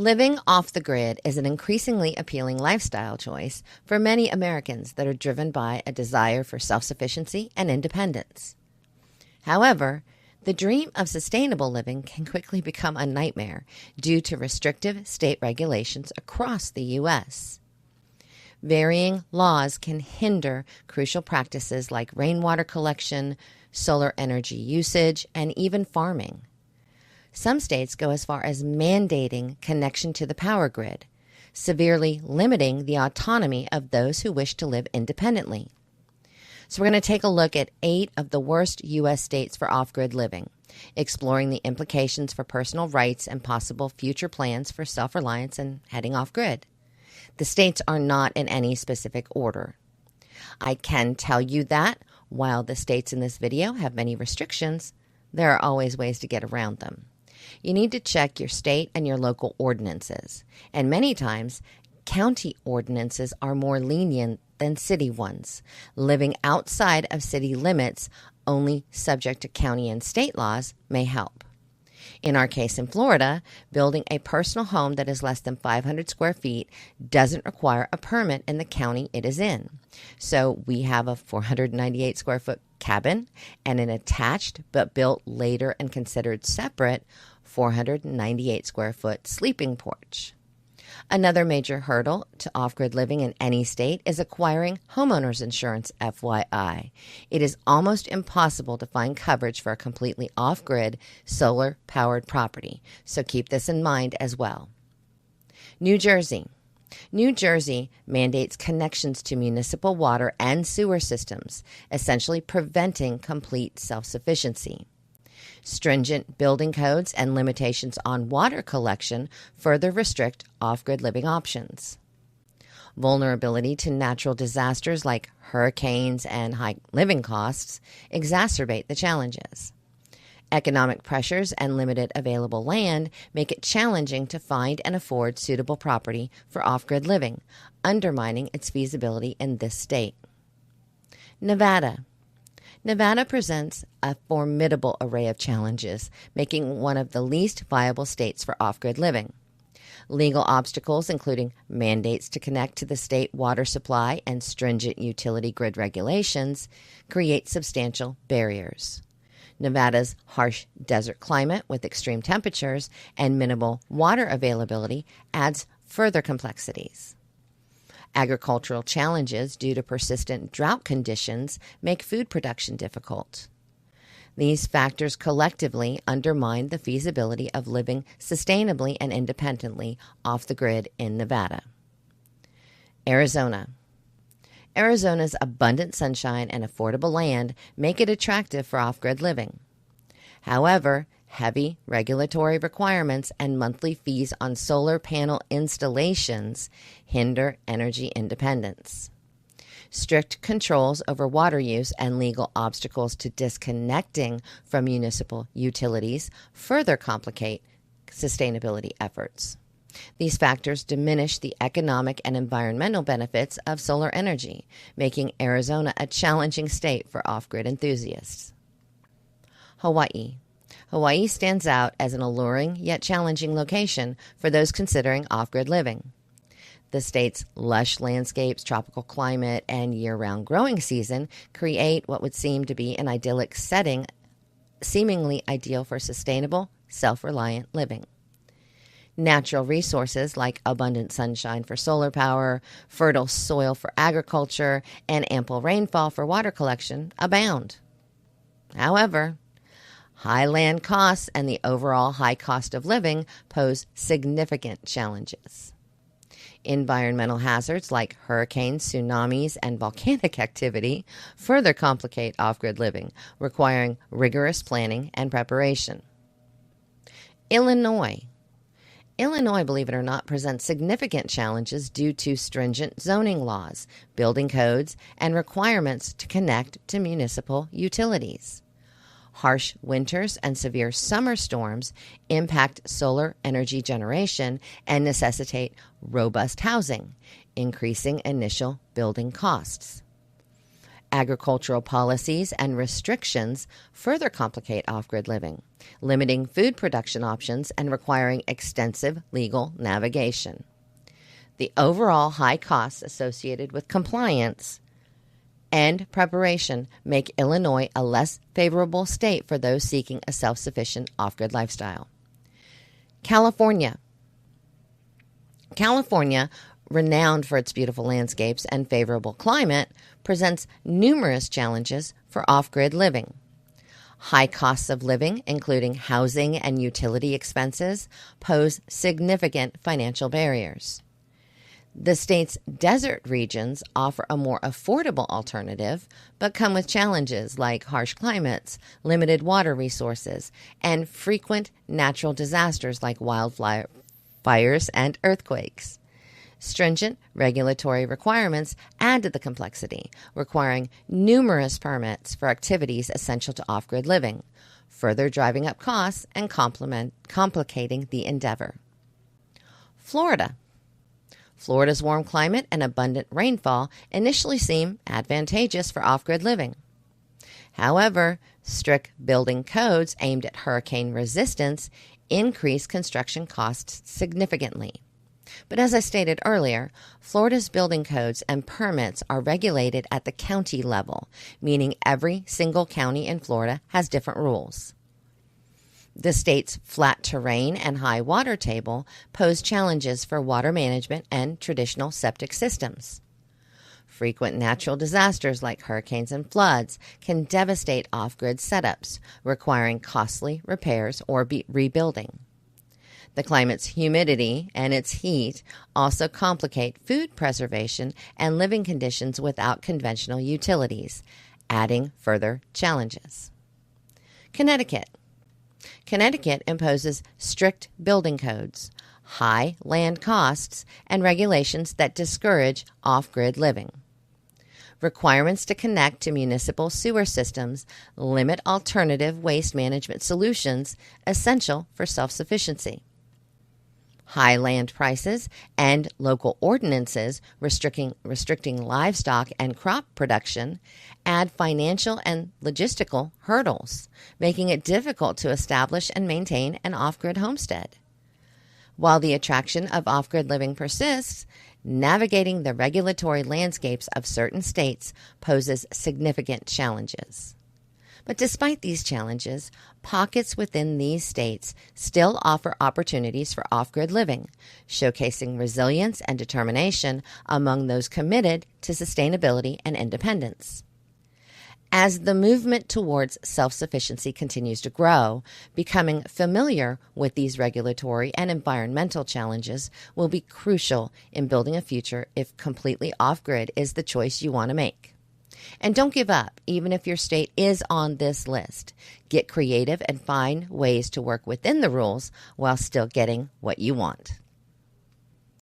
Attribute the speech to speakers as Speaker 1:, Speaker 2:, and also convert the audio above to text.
Speaker 1: Living off the grid is an increasingly appealing lifestyle choice for many Americans that are driven by a desire for self-sufficiency and independence. However, the dream of sustainable living can quickly become a nightmare due to restrictive state regulations across the U.S. Varying laws can hinder crucial practices like rainwater collection, solar energy usage, and even farming. Some states go as far as mandating connection to the power grid, severely limiting the autonomy of those who wish to live independently. So we're going to take a look at 8 of the worst U.S. states for off-grid living, exploring the implications for personal rights and possible future plans for self-reliance and heading off-grid. The states are not in any specific order. I can tell you that while the states in this video have many restrictions, there are always ways to get around them. You need to check your state and your local ordinances, and many times county ordinances are more lenient than city ones. Living outside of city limits, only subject to county and state laws, may help. In our case in Florida, building a personal home that is less than 500 square feet doesn't require a permit in the county it is in. So we have a 498 square foot cabin and an attached but built later and considered separate 498 square foot sleeping porch. Another major hurdle to off-grid living in any state is acquiring homeowners insurance, FYI. It is almost impossible to find coverage for a completely off-grid, solar-powered property, so keep this in mind as well. New Jersey. New Jersey mandates connections to municipal water and sewer systems, essentially preventing complete self-sufficiency. Stringent building codes and limitations on water collection further restrict off-grid living options. Vulnerability to natural disasters like hurricanes and high living costs exacerbate the challenges. Economic pressures and limited available land make it challenging to find and afford suitable property for off-grid living, undermining its feasibility in this state. Nevada. Nevada presents a formidable array of challenges, making one of the least viable states for off-grid living. Legal obstacles, including mandates to connect to the state water supply and stringent utility grid regulations, create substantial barriers. Nevada's harsh desert climate with extreme temperatures and minimal water availability adds further complexities. Agricultural challenges due to persistent drought conditions make food production difficult. These factors collectively undermine the feasibility of living sustainably and independently off the grid in Nevada. Arizona. Arizona's abundant sunshine and affordable land make it attractive for off-grid living. However, heavy regulatory requirements and monthly fees on solar panel installations hinder energy independence. Strict controls over water use and legal obstacles to disconnecting from municipal utilities further complicate sustainability efforts. These factors diminish the economic and environmental benefits of solar energy, making Arizona a challenging state for off-grid enthusiasts. Hawaii. Hawaii stands out as an alluring yet challenging location for those considering off-grid living. The state's lush landscapes, tropical climate, and year-round growing season create what would seem to be an idyllic setting, seemingly ideal for sustainable, self-reliant living. Natural resources like abundant sunshine for solar power, fertile soil for agriculture, and ample rainfall for water collection abound. However, high land costs and the overall high cost of living pose significant challenges. Environmental hazards like hurricanes, tsunamis, and volcanic activity further complicate off-grid living, requiring rigorous planning and preparation. Illinois. Illinois, believe it or not, presents significant challenges due to stringent zoning laws, building codes, and requirements to connect to municipal utilities. Harsh winters and severe summer storms impact solar energy generation and necessitate robust housing, increasing initial building costs. Agricultural policies and restrictions further complicate off-grid living, limiting food production options and requiring extensive legal navigation. The overall high costs associated with compliance and preparation make Illinois a less favorable state for those seeking a self-sufficient off-grid lifestyle. California, renowned for its beautiful landscapes and favorable climate, presents numerous challenges for off-grid living. High costs of living, including housing and utility expenses, pose significant financial barriers. The state's desert regions offer a more affordable alternative, but come with challenges like harsh climates, limited water resources, and frequent natural disasters like wildfires and earthquakes. Stringent regulatory requirements add to the complexity, requiring numerous permits for activities essential to off-grid living, further driving up costs and complicating the endeavor. Florida's warm climate and abundant rainfall initially seem advantageous for off-grid living. However, strict building codes aimed at hurricane resistance increase construction costs significantly. But as I stated earlier, Florida's building codes and permits are regulated at the county level, meaning every single county in Florida has different rules. The state's flat terrain and high water table pose challenges for water management and traditional septic systems. Frequent natural disasters like hurricanes and floods can devastate off-grid setups, requiring costly repairs or rebuilding. The climate's humidity and its heat also complicate food preservation and living conditions without conventional utilities, adding further challenges. Connecticut imposes strict building codes, high land costs, and regulations that discourage off-grid living. Requirements to connect to municipal sewer systems limit alternative waste management solutions essential for self-sufficiency. High land prices and local ordinances restricting livestock and crop production add financial and logistical hurdles, making it difficult to establish and maintain an off-grid homestead. While the attraction of off-grid living persists, navigating the regulatory landscapes of certain states poses significant challenges. But despite these challenges, pockets within these states still offer opportunities for off-grid living, showcasing resilience and determination among those committed to sustainability and independence. As the movement towards self-sufficiency continues to grow, becoming familiar with these regulatory and environmental challenges will be crucial in building a future if completely off-grid is the choice you want to make. And don't give up, even if your state is on this list. Get creative and find ways to work within the rules while still getting what you want.